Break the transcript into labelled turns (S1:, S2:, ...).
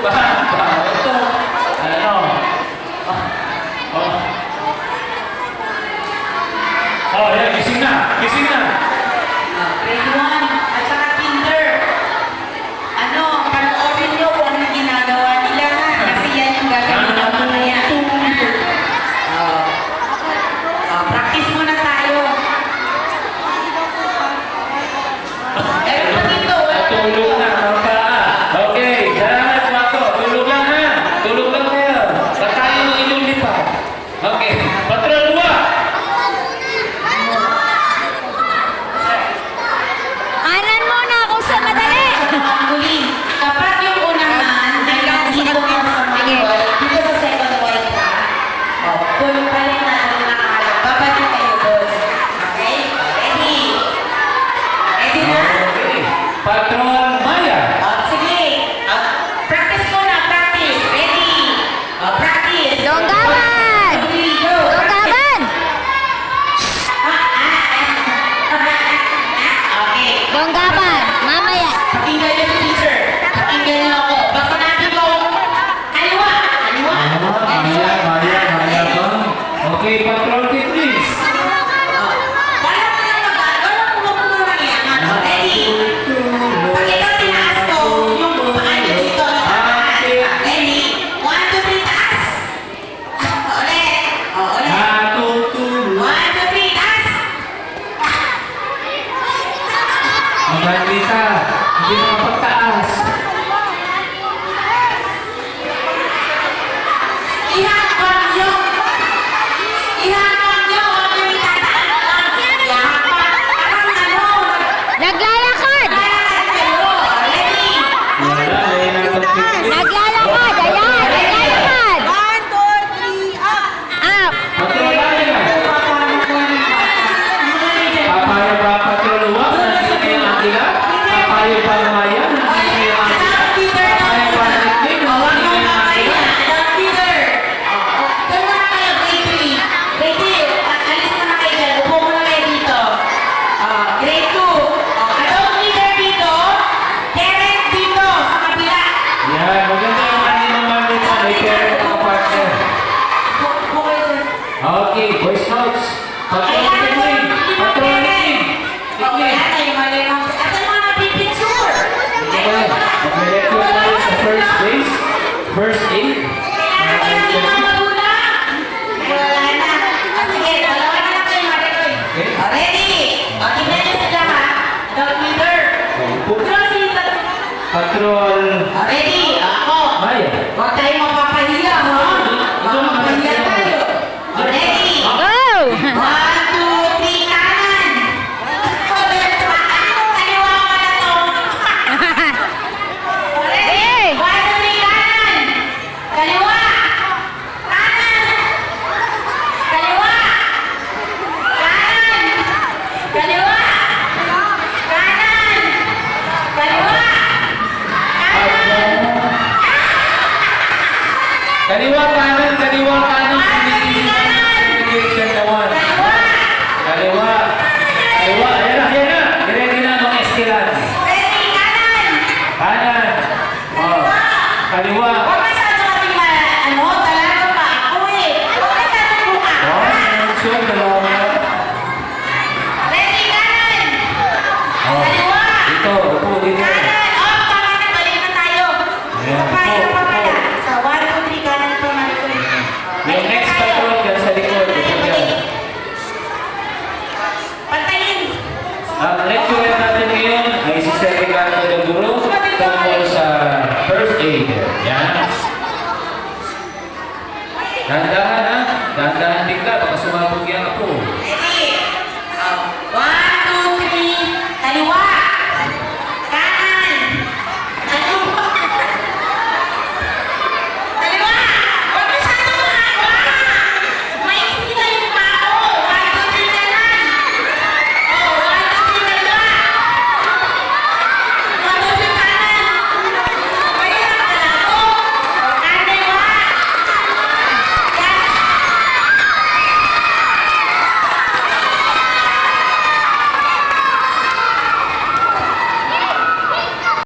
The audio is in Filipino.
S1: Ito. Ano? Oh, yan. Gising na. Gising na.
S2: Grade 1 at saka kinder. Ano, panoorin nyo kung anong ginagawa nila ha. Kasi yan yung gagawin ng mga yan. Practice muna tayo. Meron pa dito.
S1: Tulog na. Okay. Salamat, Pato. Tulog lang ha. Tulog lang kayo. Sa tayo ng inyong lipa. Okay. Patrol 2.
S3: Anan muna ako sa madali.
S2: Muli, kapag yung unang man, ay dito ka sa mga dito sa second white ka, tulong pa rin natin na alam. Babalik kayo, boss. Okay? Ready? Ready na?
S1: Okay. Patrol Maya.
S2: Sige. Practice muna, practice. Ready? Practice.
S3: Donggaban!
S2: Ready, go.
S3: Donggaban!
S2: Okay.
S3: Donggaban! Mamaya.
S2: Pakinggan niyo si teacher. Pakinggan niyo ako. Basta natin ko. Kaliwa. Kaliwa.
S1: Maya ba? Okay, Patrol Team, please.
S2: Wala mo na magagawa. Wala mo na yan. Ready? Pag ikaw tinaas ko, yung paan niyo dito. Ready? 1, 2, 3, taas. Ulit. Ulit. 1, 2, 3, taas.
S1: Magandita. Hindi na mapagtaas.
S2: Ihakpan niyo. Ihakpan niyo. Huwag niyo itataas. Ihakpan. Parang ano.
S3: Naglalakad!
S2: Lalakad kayo. Ready?
S1: Wala, ay napagpipili.
S3: Naglalakad! Ayan! Naglalakad!
S2: 1, 2, 3, up.
S3: Up!
S1: Patrol Maya. Papayo ba Patrol 1? Nandito na yung Angela? Papayo ba Maya? Nandito na yung Angela? Papayo ba Nick? Nandito na yung Angela? Yan, maganda yung ating naman dito. May parent na partner. Okay, Boy Scouts. Patrol Team. Patrol Team. Mag-lecture tayo sa first base. First aid. Patrol
S2: Ready? Ako.
S1: Maya.
S2: Huwag tayong mapapahiya, ha? Mapapahiya tayo. Ready?
S3: Go!
S2: 1, 2, 3, kanan. Kaliwa ko na to. Ready? 1, 2, 3, kanan. Kaliwa. Kanan. Kaliwa. Kanan. Kaliwa. Kanan. Kaliwa.
S1: Kaliwa kanan, kaliwa kanan. Communication naman. Kaliwa. Kaliwa, ayan na, ayan na. Diretso na mga estilan.
S2: Ready? Kanan.
S1: Kanan. Oh. Kaliwa.
S2: Huwag masyado kasi talaga pa ako eh. Huwag masyado buka.
S1: Oh, so, dalawa na.
S2: Ready, kanan.
S1: Oh.
S2: Kaliwa.
S1: Dito, upo dito.
S2: Kanan. Oh, tama na. Balik na tayo.
S1: Ayan,
S2: Isa pa,
S1: upo,
S2: isa pa pala.
S1: upo.
S2: Sa 1, 2, 3, kanan po natin.
S1: Yung next patrol dyan sa likod. Ito dyan.
S2: Pantayin.
S1: Ang lecture natin ngayon ay si Sir Ricardo de Duro tungkol sa first aid. Yan. Dahan-dahan ha. Dahan-dahan bigla. Baka sumabog yan ako.